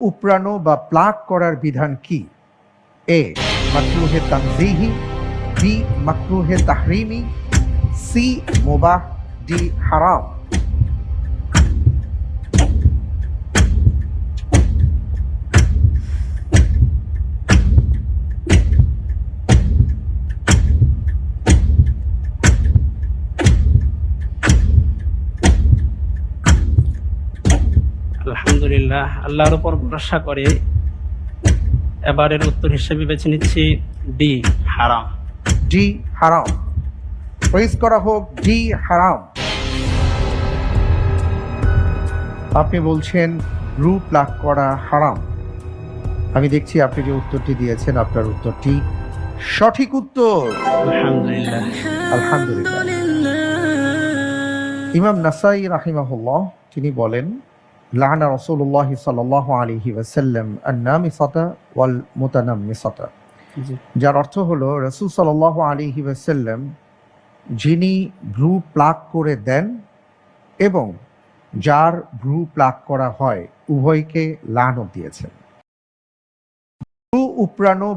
উপড়ানো বা প্লাগ করার বিধান কি? এ মাকরুহে তানজিহি, বি মাকরুহে তাহরিমি, সি মুবাহ, ডি হারাম। আলহামদুলিল্লাহ, আল্লাহর উপর ভরসা করে এবারের উত্তর হিসেবে বেছে নিচ্ছি ডি, হারাম। ডি হারাম। প্রেস করা হোক, ডি হারাম। আপনি বলছেন ভ্রু প্লাগ করা হারাম। আমি দেখছি আপনি যে উত্তরটি দিয়েছেন আপনার উত্তরটি সঠিক উত্তর। আলহামদুলিল্লাহ। আলহামদুলিল্লাহ। ইমাম নাসাই রাহিমাহুল্লাহ তিনি বলেন, লাআনা রাসূলুল্লাহ সাল্লাল্লাহু আলাইহি ওয়াসাল্লাম আন-নামিসাতা ওয়াল মুতানাম্মিসাতা। জি। যার অর্থ হলো রাসূল সাল্লাল্লাহু আলাইহি ওয়াসাল্লাম যিনি ভ্রু প্লাগ করে দেন এবং যার ভ্রু প্লাগ করা হয় উভয়কে লানত দিয়েছেন। ভ্রু উপড়ানো